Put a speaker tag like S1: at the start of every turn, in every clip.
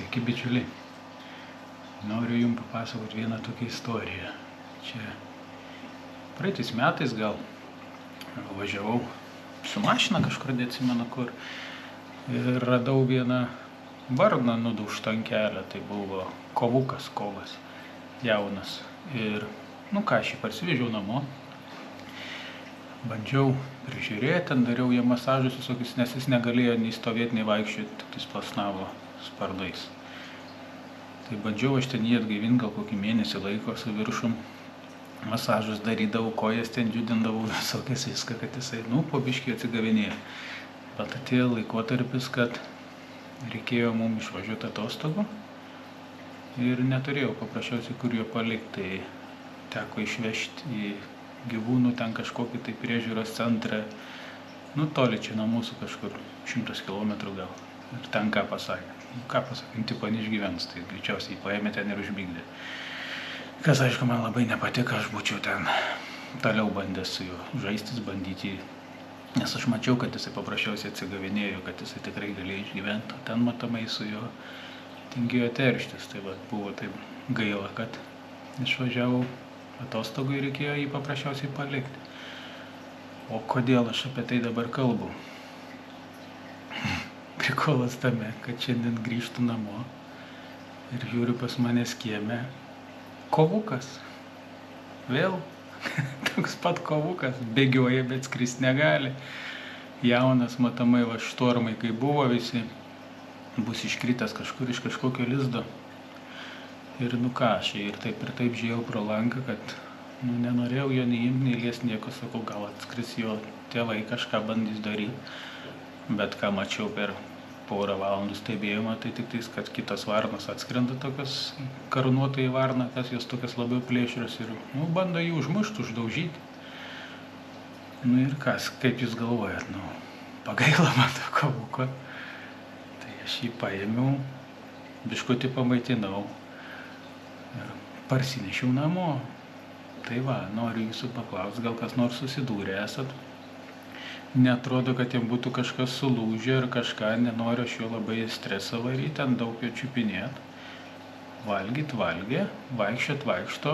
S1: Sveiki, bičiuliai. Noriu jums papasakoti vieną tokią istoriją. Čia praeitais metais gal važiavau su mašina kažkur, neatsimenu kur, ir radau vieną varną nudaužtą ant kelio. Tai buvo kovukas, kovas, jaunas. Ir, aš jį parsivežiau namo. Bandžiau prižiūrėti, ten dariau jam masažus visokius, nes jis negalėjo nei stovėti, nei vaikščioti, tik plasnavo spardais. Tai bandžiau aš ten jį atgaivinti gal kokį mėnesį laiko su viršum. Masažus darydavau, kojas ten judindavau, visokias viską, kad jisai, po biškį atsigavinėjo. Bet atėjo laikotarpis, kad reikėjo mums išvažiuoti atostogų ir neturėjau paprasčiausiai kur jo palikti. Tai teko išvežti į gyvūnų ten kažkokį tai priežiūros centrą, toli čia nuo mūsų kažkur 100 km gal. Ir ten ką pasakė, tipo neišgyvens, tai greičiausiai jį paėmė ten ir užmigdė. Kas aišku man labai nepatiko, aš būčiau ten toliau bandęs su juo žaistis, bandyti, nes aš mačiau, kad jisai paprasčiausiai atsigavinėjo, kad jisai tikrai galėjo išgyventi, o ten matomai su juo tingėjo terštis. Tai buvo taip gaila, kad išvažiavau atostogų ir reikėjo jį paprasčiausiai palikti. O kodėl aš apie tai dabar kalbu? Prikolas tame, kad šiandien grįžtu namo ir žiūriu pas manęs kieme kovukas. Vėl toks pat kovukas, bėgioja, bet skrist negali. Jaunas, matomai, štormai, kai buvo visi, bus iškritęs kažkur iš kažkokio lizdo. Ir aš ir taip žiūrėjau pro langą, kad nenorėjau jo nei imti, nei liesti nieko, sakau, gal atskris jo tėvai kažką bandys daryti. Bet ką mačiau per porą valandų stebėjimo, tai tik tais, kad kitos varnos atskrenda tokios karūnuotai varna, tas jos tokios labiau plėšrios ir bando jį užmušti, uždaužyti. Ir kaip jūs galvojat, pagaila man to kovuko. Tai aš jį paėmiau, biškutį pamaitinau ir parsinešiau namo. Tai noriu jūsų paklausti, gal kas nors susidūrė esat. Neatrodo, kad jam būtų kažkas sulūžę ir kažką, nenoriu aš jo labai stresą varyti, ten daug jo čiupinėti. Valgyt valgė, vaikščiot vaikšto,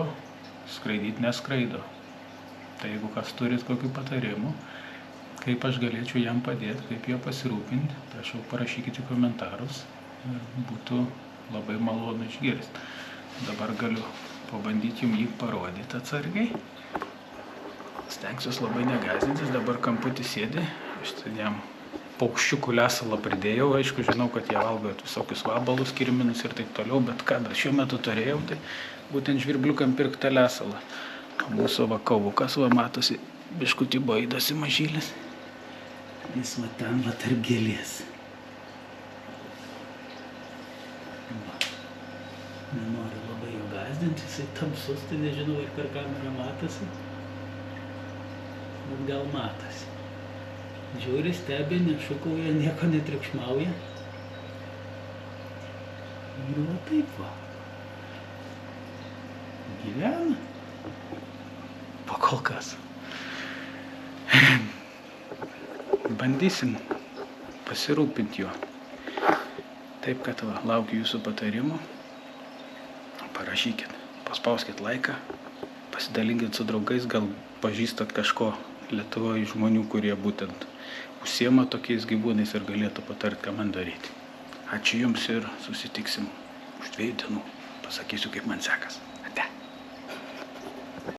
S1: skraidyt neskraido. Tai jeigu kas turit kokių patarimų, kaip aš galėčiau jam padėti, kaip jo pasirūpinti, prašau parašykite komentarus ir būtų labai malonu išgirsti. Dabar galiu pabandyti jums jį parodyti atsargiai. Stengsiuos labai negąsdintis, dabar kamputį sėdi, aš ten jam paukščiukų lesalą pridėjau, aišku, žinau, kad jie valgo visokius vabalus, kirminus ir taip toliau, bet ką dar šiuo metu turėjau, tai būtent žvirbliukam pirktą lesalą. Mūsų kovukas, matosi, biškutį baidosi mažylis. Jis ten tarp gėlės. Nenoriu labai jo gąsdinti, jisai tamsus, tai nežinau, ir per kamerą matosi. Bet gal matosi. Žiūri, stebi, nešukauja, nieko netriukšmauja. Ir taip gyvena. Pakol kas. Bandysim pasirūpinti juo. Taip, kad laukiu jūsų patarimų. Parašykit, paspauskit laiką, pasidalinkit su draugais, gal pažįstat kažko Lietuvoje žmonių, kurie būtent užsiema tokiais gyvūnais ir galėtų patarti, ką man daryti. Ačiū jums ir susitiksim už 2 dienų. Pasakysiu, kaip man sekas.